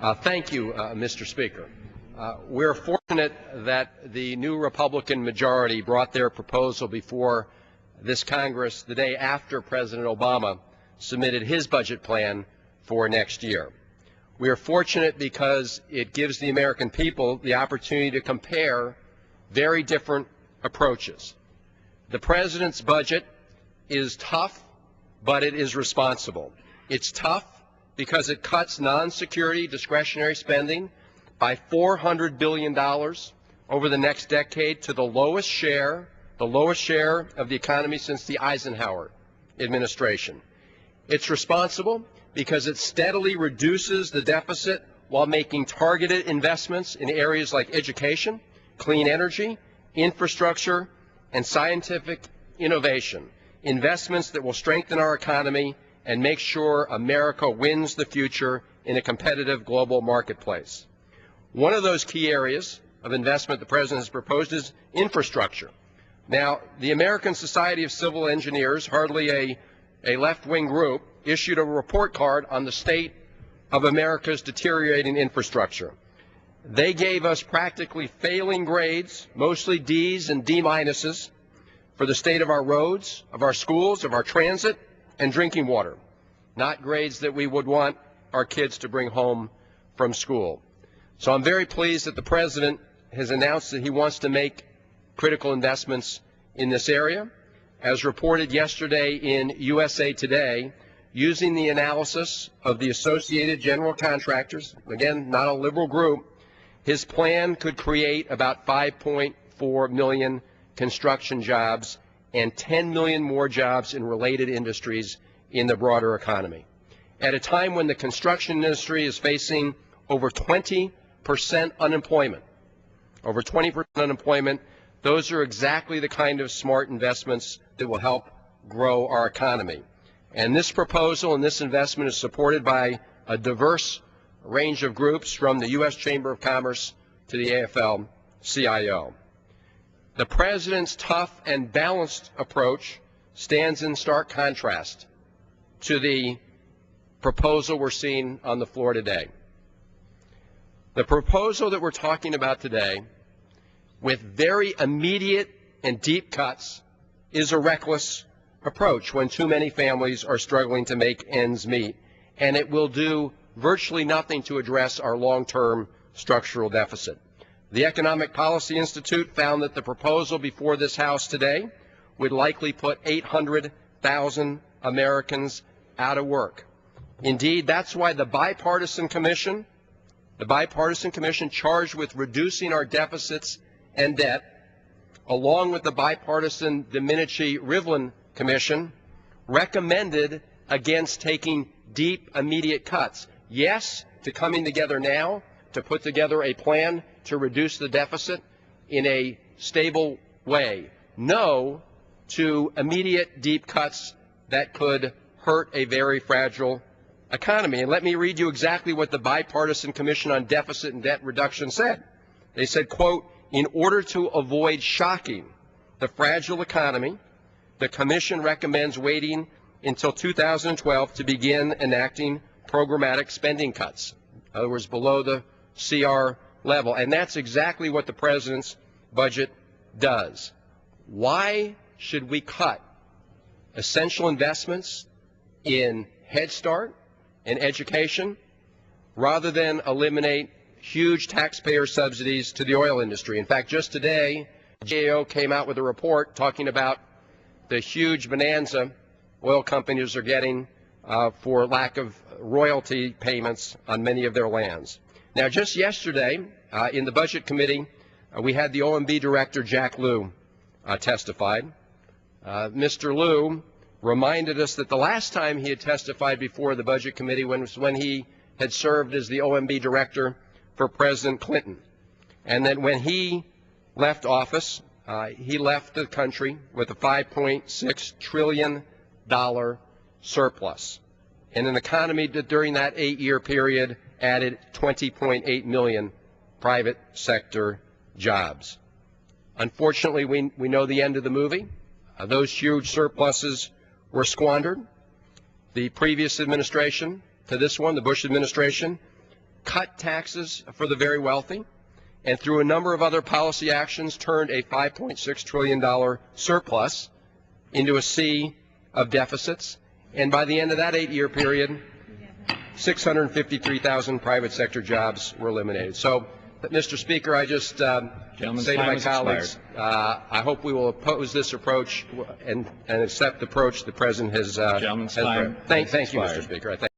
Thank you, Mr. Speaker. We're fortunate that the new Republican majority brought their proposal before this Congress the day after President Obama submitted his budget plan for next year. We are fortunate because it gives the American people the opportunity to compare very different approaches. The President's budget is tough, but it is responsible. It's tough because it cuts non-security discretionary spending by $400 billion over the next decade to the lowest share of the economy since the Eisenhower administration. It's responsible because it steadily reduces the deficit while making targeted investments in areas like education, clean energy, infrastructure, and scientific innovation, investments that will strengthen our economy and make sure America wins the future in a competitive global marketplace. One of those key areas of investment the President has proposed is infrastructure. Now, the American Society of Civil Engineers, hardly a left-wing group, issued a report card on the state of America's deteriorating infrastructure. They gave us practically failing grades, mostly D's and D minuses, for the state of our roads, of our schools, of our transit, and drinking water, not grades that we would want our kids to bring home from school. So I'm very pleased that the President has announced that he wants to make critical investments in this area. As reported yesterday in USA Today, using the analysis of the Associated General Contractors, again, not a liberal group, his plan could create about 5.4 million construction jobs and 10 million more jobs in related industries in the broader economy. At a time when the construction industry is facing over 20% unemployment, those are exactly the kind of smart investments that will help grow our economy. And this proposal and this investment is supported by a diverse range of groups from the U.S. Chamber of Commerce to the AFL-CIO. The President's tough and balanced approach stands in stark contrast to the proposal we're seeing on the floor today. The proposal that we're talking about today, with very immediate and deep cuts, is a reckless approach when too many families are struggling to make ends meet, and it will do virtually nothing to address our long-term structural deficit. The Economic Policy Institute found that the proposal before this House today would likely put 800,000 Americans out of work. Indeed, that's why the bipartisan commission charged with reducing our deficits and debt, along with the bipartisan Domenici-Rivlin Commission, recommended against taking deep, immediate cuts. Yes, to coming together now to put together a plan to reduce the deficit in a stable way. No to immediate, deep cuts that could hurt a very fragile economy. And let me read you exactly what the Bipartisan Commission on Deficit and Debt Reduction said. They said, quote, "In order to avoid shocking the fragile economy, the Commission recommends waiting until 2012 to begin enacting programmatic spending cuts." In other words, below the CR level. And that's exactly what the President's budget does. Why should we cut essential investments in Head Start and education rather than eliminate huge taxpayer subsidies to the oil industry? In fact, just today, the GAO came out with a report talking about the huge bonanza oil companies are getting for lack of royalty payments on many of their lands. Now, just yesterday, in the Budget Committee, we had the OMB Director, Jack Lew, testified. Mr. Lew reminded us that the last time he had testified before the Budget Committee was when he had served as the OMB Director for President Clinton. And that when he left office, he left the country with a $5.6 trillion surplus, and an economy that during that 8-year period added 20.8 million private sector jobs. Unfortunately, we know the end of the movie. Those huge surpluses were squandered. The previous administration to this one, the Bush administration, cut taxes for the very wealthy, and through a number of other policy actions turned a $5.6 trillion surplus into a sea of deficits. And by the end of that 8-year period, 653,000 private sector jobs were eliminated. So, Mr. Speaker, I just say to my colleagues, I hope we will oppose this approach and accept the approach the President has. Gentleman's time Thank you, expired. Mr. Speaker.